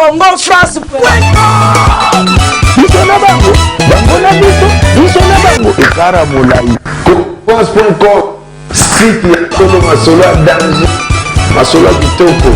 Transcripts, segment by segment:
congofrance.com. Biso na bango, bango na biso na bango. Ekara molai. France.com, site ya solo masolo ya danger, masolo ya kitoko.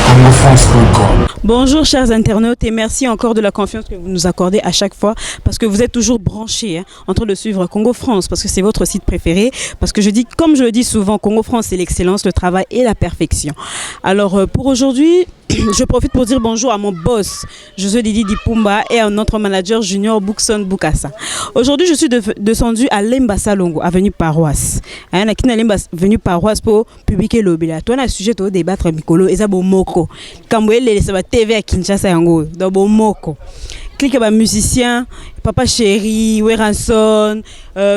Congofrance.com. Bonjour chers internautes et merci encore de la confiance que vous nous accordez à chaque fois parce que vous êtes toujours branchés en train de suivre Congo France parce que c'est votre site préféré, parce que comme je le dis souvent, Congo France c'est l'excellence, le travail et la perfection. Alors pour aujourd'hui, je profite pour dire bonjour à mon boss, José Didi Dipumba, et à notre manager Junior Boukson Boukassa. Aujourd'hui, je suis descendu à Lemba Salongo, avenue Paroisse. Avenue Paroisse pour publier l'obéla. Toi, on a un sujet de débattre Mikolo et ça Moko. Quand vous voyez les TV à Kinshasa, yango, dans Moko. Clique à musicien, Papa Chéri, Weranson,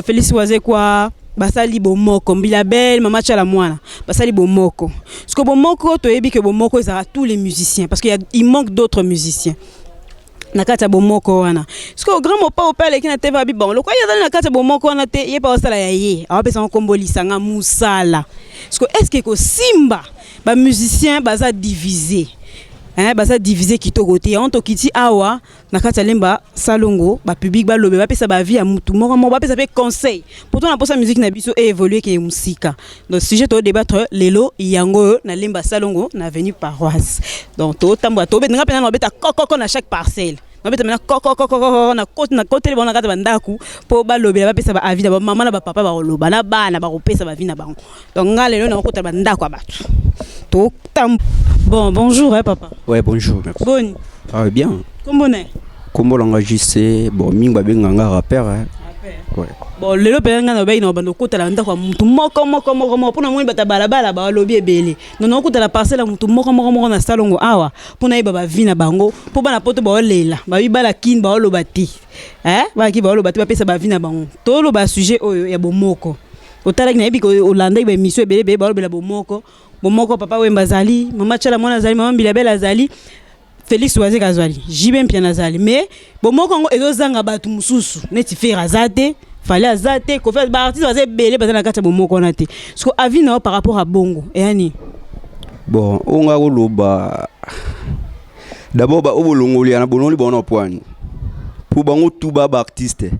Félix Wazekwa. Basali bomoko Bilabel mama chala mwana basali bomoko parce que bomoko to yebi que bomoko ils a tous les musiciens parce qu'il manque d'autres musiciens nakata bomoko wana parce que au grand mopa opale qui na TV abi bon lokwa ya nakata bomoko wana te ye pa osala ya ye awa pesa kombolisa nga musala parce que est-ce que simba ba musicien baza divisé baza divisé kitoko te on to kiti awa nakata Lemba Salongo ba public ba lobe ba pesa ba vie ya mutu moko ba pesa pe conseil pourtant na posa musique na biso évoluer ke musika donc sujet to débattre lelo yango na Lemba Salongo na avenue Paroisse donc to tambwa to be nga pena na beta kokoko na chaque parcelle na beta mena kokoko na côté le bon nakata bandaku po ba lobe ba pesa ba avis ba maman na ba papa ba loba na bana ba pesa ba vie na bango donc nga lelo na kota bandaku abatu to tam. Bon, bonjour, papa. Ouais, bonjour, merci. Bon. Ah, bien. Comment on est? Comment on enregistre? Bon, minga benga rappeur, hein. Ouais. Bon, le lopé nga na baina bando kota la ndako mutu moko pona moni bata balabala ba lobi ebele. Non kota la parcelle mutu moko na Salongo awa. Pona iba ba vina bango, po bana poto ba olela. Ba bi bala kin ba olobati. Ba ki ba olobati ba pesa ba vina bango. To lo ba sujet oyo ya bomoko. Otala ki na ibi ko Olanda iba émission ebele ba olobela bomoko. Bomoko papa Wemba zali, mama chala mwana zali, mama Bilabel azali, Félix Wazeka azali, Jibem Piana azali. Mais bomoko ngo ezozanga batu mususu, neti faire azate, fallait azate, ko faire ba artiste bazé belé bazana kata bomoko na te. Parce que avis na par rapport à bongo, yani. Bon, on nga loba. D'abord ba obolongoli na bolongoli bona poani. Pour bango tout ba artiste.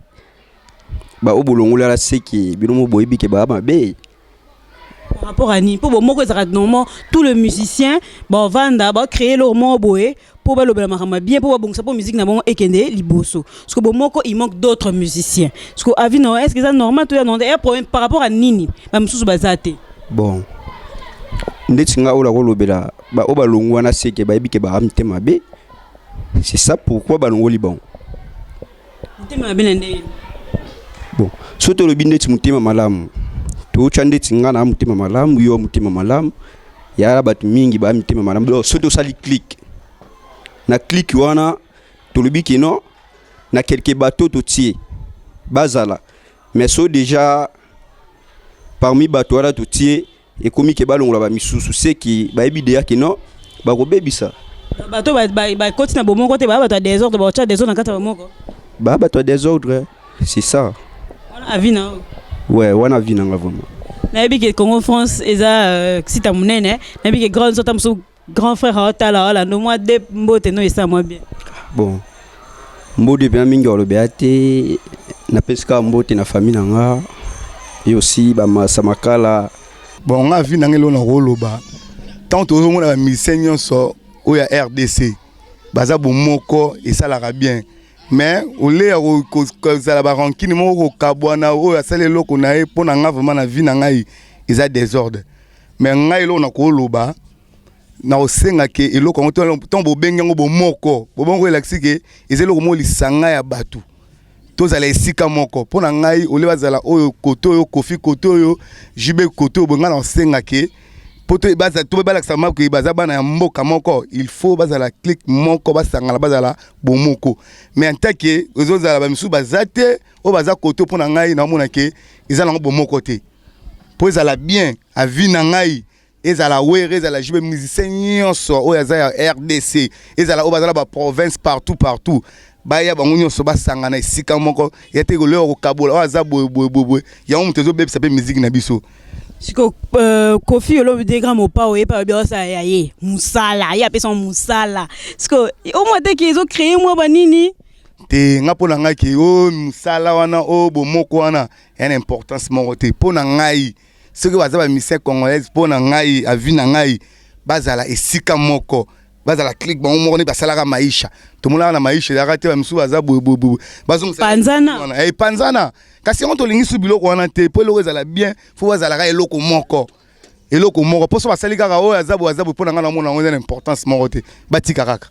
Ba obolongoli la seki, binomo boyebi ke ba mabe. Par rapport à ni pour bomoko ezaka normalement tout le musicien bon vanda ba créer leur mot boé pour ba lobela makama bien pour ba bongsa pour musique na bon ekende liboso parce que bomoko il manque d'autres musiciens parce que avino est-ce que ça normal tout non un problème par rapport à nini ba mususu bazate bon ndetinga ola ko lobela ba obalongwa na seke ba ebike ba amte mabe c'est ça pourquoi ba longoli bon mutema mabe nende bon soto lobi ndeti mutema malamu to chande tinga na mutima malamu yo mutima malamu ya batu mingi ba mutima malamu do soto sali click na click wana to lobiki no na quelques bateaux to tie bazala mais so déjà parmi bateaux là to tie et komi ke balongola ba misusu c'est qui ba ebidea ki no ba ko bebisa bateau ba koti na bomoko te ba bateau désordre ba cha désordre na kata bomoko ba bateau désordre c'est ça on a vu na ouais on a vu na vraiment na bi ke Congo France eza sita munene na bi ke grand sota muso grand frère otala ala no moi de mbote no esa moi bien bon mbote bien mingi olo beate na peska mbote na famille nga et aussi ba masamakala bon nga vi nangelo na roloba tant to mona ba musicien so o ya RDC baza bomoko et ça la bien. Mais au lieu de la baranquine, mon cabouana, ou à celle loko na e pour n'anga vraiment na vie n'anga ils a désordre. Mais n'anga ilo na koloba na osenga ke ilo ko tombo bengango bo moko bo bongo elaxi ke ezelo ko mo lisanga ya batu. Tozala esika moko pour n'anga au lieu bazala oyo koto yo kofi koto yo jibe koto bo ngana osenga ke poto baza to ba laksa mako baza bana ya mboka moko il faut bazala click moko basanga bazala bomoko mais en tant que ozozala ba misu bazate o baza koto pona ngai na mona ke ezala bomoko te po ezala bien a vie na ngai ezala were ezala jibe musicien nyonso o yaza ya RDC ezala o bazala ba province partout baya bango nyonso basanga na esika moko yate ko leo ko kabola o aza boy ya mutezo bebisa pe musique na biso. Siko Kofi Olomide grand mopa oye pa bien ça yaye musala ya pesa musala siko au moins dès qu'ils ont créé moi banini te nga pona nga ki o musala wana o bomoko wana une importance moko te pona ngai ce que baza ba musicien congolaise pona ngai a vie na ngai bazala esika moko bazala click ba moko ne basala ka maisha to mona na maisha ya kate ba musu baza bu bazonga panzana panzana kasi on to lingi biloko wana te po eloko ezala bien fo bazala ka eloko moko po so basali kaka o azabu pona nga na mona ngo une importance moko te batika kaka.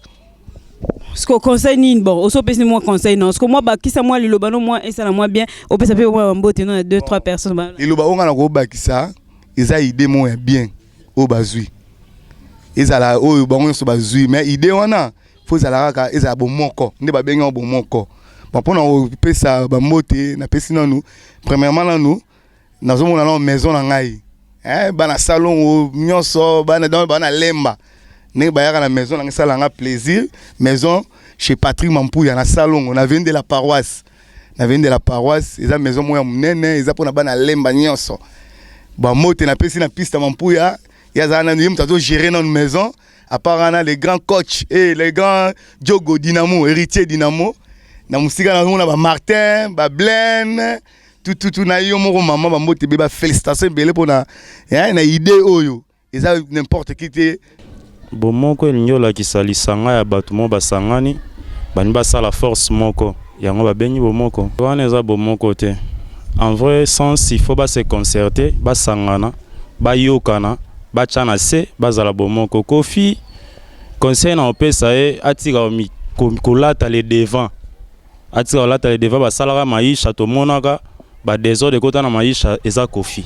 Ce qu'on conseille ni bon, au sopé moi conseil non. Ce que moi bakisa moi liloba non moi et ça moi bien. Au peut ça peut moi mbote non 2-3 personnes. Liloba on na ko bakisa, eza idée mo bien au bazui. Ezala o bango so bazui mais idée wana faut zala ka eza bomoko, nde ba benga bomoko. Bon pour na pesa ba mbote na pesi na nous. Premièrement là nous nazomona na maison na ngai. Bana salon o nyonso bana lemba. Ne bayaka na maison na sala nga plaisir maison chez Patrick Mampuya na salon on a venu de la paroisse eza maison moya munene eza pona bana lemba nyonso ba mote na pesi na piste Mampuya ya zana ni mutato gérer notre maison à part na les grands coachs et les grands Diogo Dynamo héritier Dynamo na musika na mona ba Martin ba Blaine tout na yo moko maman ba mote be ba félicitations belé pona na idée oyo eza n'importe qui te bomoko elingola kisalisanga ya bato mo basangani bani basala force moko yango babengi bomoko wana eza bomoko te en vrai sens il faut se concerter basangana bayokana bachana se bazala bomoko Kofi conseil na opesa atika kolata les devant atika kolata les devant basalaka maisha to monaka ba désordre kota na maisha eza Kofi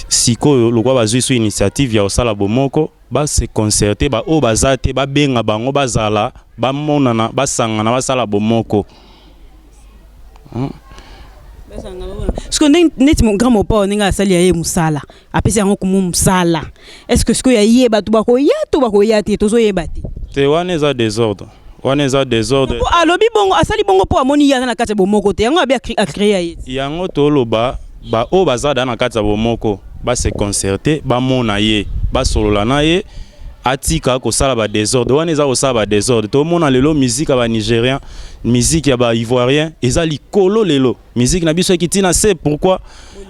siko lokwa bazwi so initiative ya osala bomoko ba se concerter ba o bazate ba benga bango bazala ba monana basangana basala bomoko ce qu'on net mon grand mopa ninga sali ya musala apesi yango kumu musala est-ce que ce que ya yeba to bako ya te tozo yeba te wana eza désordre alobi bongo asali bongo po amoni ya na kati bomoko te yango abi a créer yango to loba ba o bazada na kati bomoko ba se concerter ba mona ye ba solola na ye atika ko sala ba désordre wana eza ko sala ba désordre to mona lelo musique ba nigérien musique ya ba ivoirien eza likolo lelo musique na biso kitina c'est pourquoi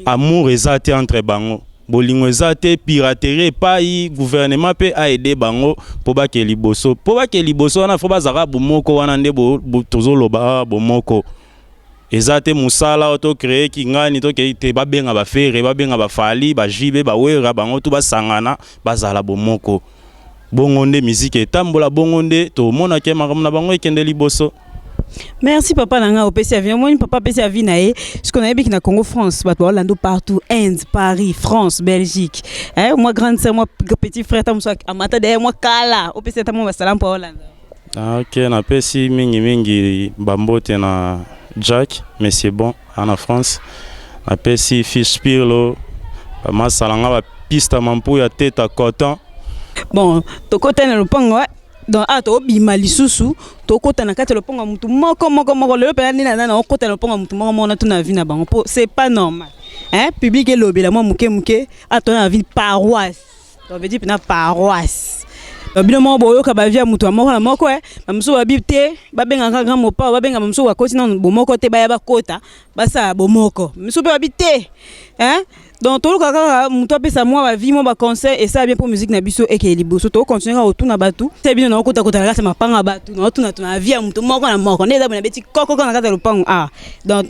amour ezate entre bango bolingo ezate piraterie pai gouvernement pe a aider bango po ba ke liboso wana fo bazaka bomoko wana nde tozoloba bomoko ezate musala auto créer kingani to ke te babenga ba fere babenga ba fali ba jibe ba wera bango tu basangana bazala bomoko bongo nde musique etambola bongo nde to mona ke makambo na bango ekende liboso. Merci papa nanga au PCV moi papa PCV nae ce qu'on a bien na Congo France bato Orlando partout Inde Paris France Belgique moi grande sœur moi petit frère tam so amata derrière moi kala au PCV tam moi salam pour Orlando. OK na pesi mingi bambote na Jack, mais c'est bon, en France. Après, si Fish Pirlo, ma salanga va piste à Mampuya tête à coton. Bon, to côté na lupango, donc to bima lisusu, to côté na kati lupango mutu moko le pena ni na côté lupango mutu moko na tuna vie na bango. C'est pas normal. Public et lobby la moi muke to na vie paroisse. To veut dire na paroisse. Bino mo boyo ka bavia mutu amoko na moko bamuso babite babenga grand mopa babenga bamuso wa koti na bomoko te baya bakota basa bomoko muso pe babite donc to kaka mutu apesa moi ba vie mo ba conseil et ça bien pour musique na biso et que liboso to continuer autour na batu c'est bien na kota kota la mapanga batu na autour na via mutu moko na moko ndeza bona beti koko na kata lupango donc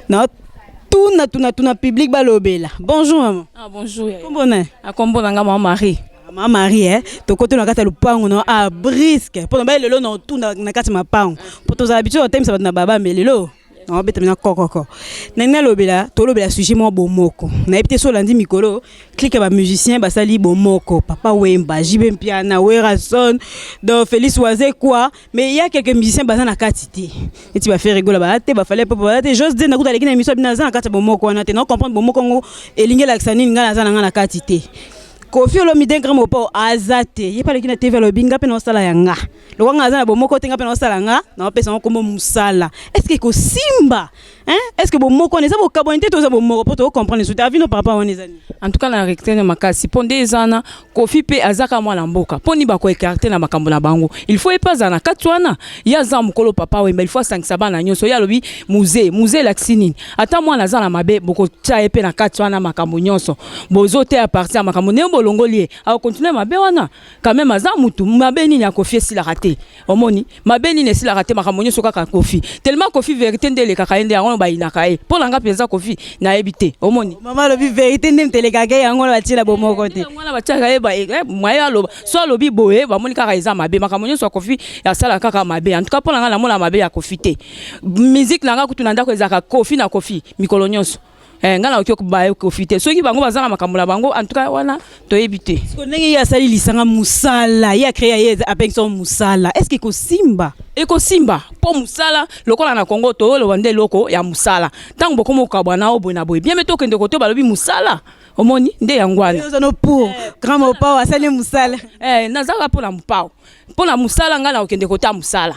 na tuna public balobela bonjour maman bonjour kombona akombo nga maman Marie Maman Marie to côté na kata lupango no brisque pour na lelo na tout na kata mapango pour to habitude au thème ça na baba mais lelo na beta na kokoko na lobela to lobela sujet mo bomoko na epité so landi mikolo clique ba musicien ba sali bomoko papa Wemba Jibe Mpiana Werason donc Félix Oazé quoi mais il y a quelques musiciens bazana na katité et tu vas faire rigoler ba te ba fallait pas te juste dire na kuta lekina émission bina na kata bomoko na te na comprendre bomoko ngo elinge laksani ngana za na katité Kofi Olomide grand mopa azate yepa lekina TV lo binga pe na sala yanga lo wanga za na bomoko tenga pe na sala nga na pesa ngo kombo musala est-ce que ko simba hein est-ce que bon moko on est ça bon kabonité tout ça bon moko pour comprendre les avis nos papa on est en tout cas na recteur makasi ponde ezana Kofi pe azaka mwana mboka poni ba ko écarter na makambo na bango il faut pas na katwana ya za mukolo papa we mais il faut sangisa bana nyonso ya lobi musée la xinine ata mwana za na mabe boko tia epe na katwana makambo nyonso bozo te à partir makambo ne bolongolie a continuer mabe wana quand même aza mutu mabe nini ya Kofi si la raté omoni mabe nini si la raté makambo nyonso kaka Kofi tellement Kofi vérité ndele kaka ende yango ba inaka e pour langa peza Kofi na ebité omoni maman lobi vérité ndem tele kaka yango la tila bomo côté ngwana ba tia ka e mwaya loba so lobi boye ba moni kaka eza mabe makambo nyonso Kofi ya sala kaka mabe en tout cas pour langa na mona mabe ya Kofi te musique nanga kutu na ndako ezaka Kofi na Kofi mikolo nyonso ngana okyo kubaye Kofi te soki bango bazanga makambo na bango en tout cas wana to ebité ko ndenge ya sali lisanga musala ya créer ya apenso musala est-ce que ko simba eko simba po musala lokola na Congo to lo wande loko ya musala tango bokomo kabwa na obo na boye bien meto kende ko to balobi musala omoni nde yangwana nous allons pour grand mopao asali musala nazaka pour la mopao pour la musala ngana okende ko ta musala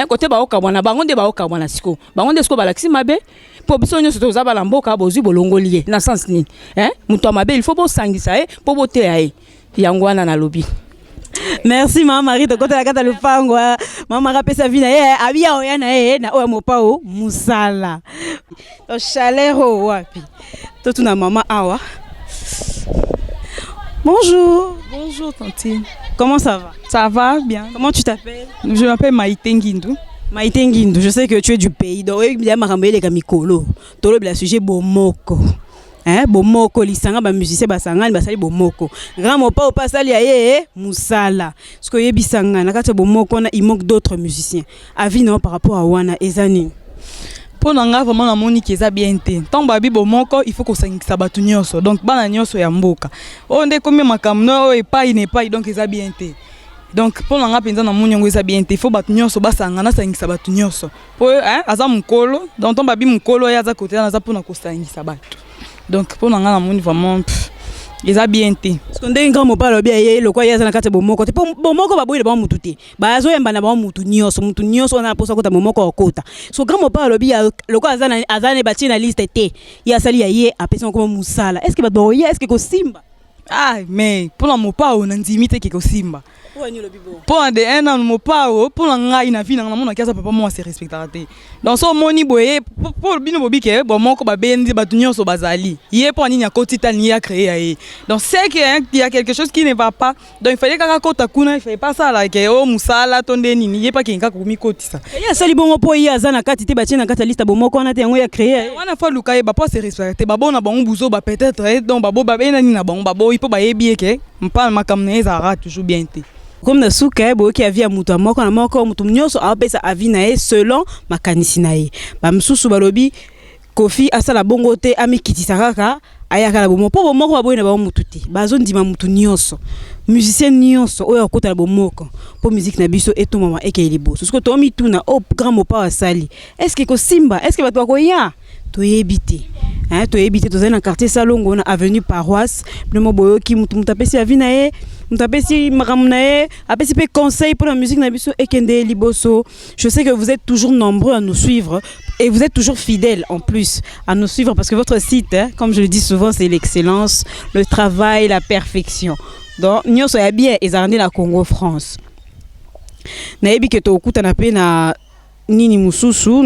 kote ba okabwa na bango nde ba okabwa na siko bango nde siko balakisi mabe po biso nyonso to zaba la mboka bozwi bolongolier na sens nini muto mabe il faut bo sangisa po bo te yangwana na lobi. Merci maman Marie to kota la kata lupango maman rapesa vina abia oyana na oya mopao musala to chalero wapi to tuna mama awa. Bonjour. Bonjour Tantine. Comment ça va? Ça va bien. Comment tu t'appelles? Je m'appelle Maïté Nguindou. Maïté Nguindou, je sais que tu es du pays. Donc, il y a Marambé les Gamikolo. Tout le sujet Bomoko. Bomoko, lisanga ba musicien basanga basali Bomoko. Grand mopa au pasali aye musala. Ce que yebisanga na kata Bomoko na il manque d'autres musiciens. Avis non par rapport à Wana Ezani. Pour nanga vraiment la monique eza bien té. Tant babi Bomoko, il faut ko sangisa batu nyonso. Donc bana nyonso ya mboka. Onde komi makamno e pas ne pas donc eza bien té. Donc pour nanga penza na moni ngo eza bien té. Il faut batu nyonso basanga na sangisa batu nyonso. Po aza mukolo, donc tant babi mukolo ya za côté na za pour na ko sangisa batu. Donc pour nanga na moni vraiment ils a bien été. Parce qu'on dit grand mot pas le bien le quoi y a dans la carte bomoko. Te bomoko ba boye ba mututé. Ba zo yamba na ba mutu nyonso na posa ko ta bomoko okota. So grand mot pas le bien le quoi azana bati na liste té. Ya sali ya ye apesa ko musala. Est-ce que ba boye est-ce que ko simba? Ah mais pour la mot pas on ndimite ke ko simba. Pour un de un an mo pas pour la ngai na vie na mona kiasa papa moi c'est respecté. Donc so moni boye pour bino bobi ke bon moko ba bendi ba tunyo so bazali. Yé pour nini akoti tani ya créer. Donc c'est que il y a quelque chose qui ne va pas. Donc il fallait kaka kota kuna il fallait pas ça là ke o musala tonde nini yé pas kinga ko mi koti ça. Ya sali bongo po ya zana kati te ba tina kata liste bo moko na te yango ya créer. Wana fa luka ba pas c'est respecté. Ba bona bango buzo ba peut-être donc ba bo ba bena ni na bango ba bo il peut ba yebi ke mpal makamne za ra toujours bien té. Comme na souka bo ki avi amutu moko na moko mutu nyonso apesa avi na ye selon makanisi na ye ba msusu balobi Kofi asala bongo te ami kitisa kaka ayaka la bomo po bomoko ba boyina ba mutu te bazo ndima mutu nyonso musicien nyonso oyo akota la bomoko po musique na biso eto mama ekeli boso parce que to mi tuna o grand mopa asali est-ce que ko simba est-ce que bato ko ya to yebite to yebite to zana quartier Salongo na avenue Paroisse le mo boyo ki mutu mutapesi avi na ye mutapesi makamna apesi pe conseil pour la musique na biso ekende liboso. Je sais que vous êtes toujours nombreux à nous suivre et vous êtes toujours fidèles en plus à nous suivre parce que votre site comme je le dis souvent c'est l'excellence, le travail, la perfection. Donc nous sommes bien ezarné la Congo France. Na yebi ke to okuta na pe na nini mususu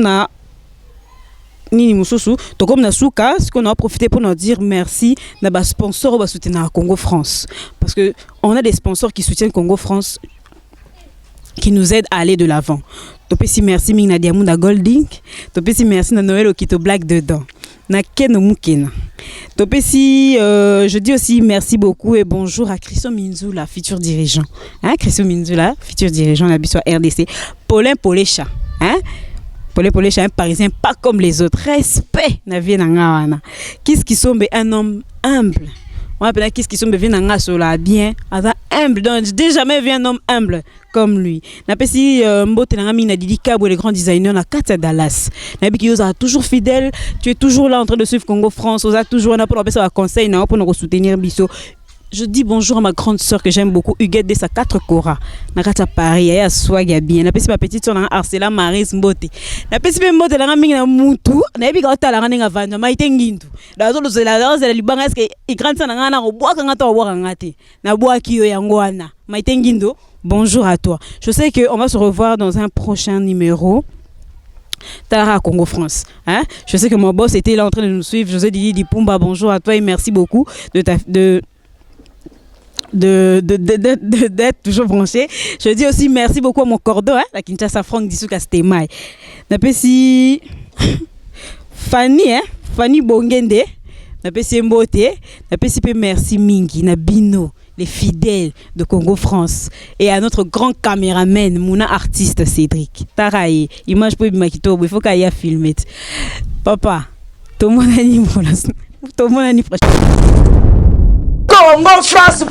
to comme na souka ce qu'on a profité pour nous dire merci na ba sponsor ba soutenir Congo France parce que on a des sponsors qui soutiennent Congo France qui nous aident à aller de l'avant. Topesi merci Ming Diamunda Golding, topesi merci na Noël Okito Black dedans. Na Keno Mukena. Topesi je dis aussi merci beaucoup et bonjour à Christo Minzula, futur dirigeant. Christo Minzula, futur dirigeant la biso RDC. Paulin Polécha, Polécha un parisien pas comme les autres. Respect na vie na ngawana. Qu'est-ce qui sombe un homme humble. On appelle qu'est-ce qui sombe vient na sola bien, ava humble. Donc j'ai jamais vu un homme humble comme lui. Na pesi mbote na ngami na Didi Kabo les grands designers na Kata Dallas. Na biki yoza toujours fidèle, tu es toujours là en train de suivre Congo France, oza toujours na pour passer un conseil na pour nous soutenir biso. Je dis bonjour à ma grande sœur que j'aime beaucoup, Huguette de sa 4 Cora. Nakata Paris, ya swag ya bien. Napesi ma petite sœur Arcela Maris Mbote. Napesi pe Mbote la mingi na mutu, na yebi ka tala nga vanja maite ngindu. Da zo la libanga eske igrande sana nga na obwa ka ngata obwa ngati. Na bwa kiyo yango wana. Maite ngindu, bonjour à toi. Je sais que on va se revoir dans un prochain numéro. Tara Congo France. Hein? Je sais que mon boss était là en train de nous suivre. José Didi Dipumba, bonjour à toi et merci beaucoup d'être toujours branché. Je dis aussi merci beaucoup à mon cordon, hein, la Kinshasa Franck Dissouka Stemai. Napesi Fanny, hein, Fanny Bongende, napesi Mbote, napesi pe merci Mingi, Nabino, les fidèles de Congo France et à notre grand caméraman, Mouna artiste Cédric. Taraï, image pour Makito, il faut qu'il y ait filmé. Papa, tout le monde a dit tout le monde a dit Congo France.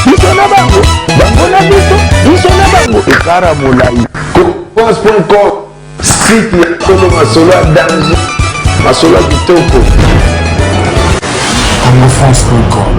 Bisona bango, bango na bisona bango. Ekara mulai. France.com, site ya solo masolo danger, masolo kitoko. Congo France.com.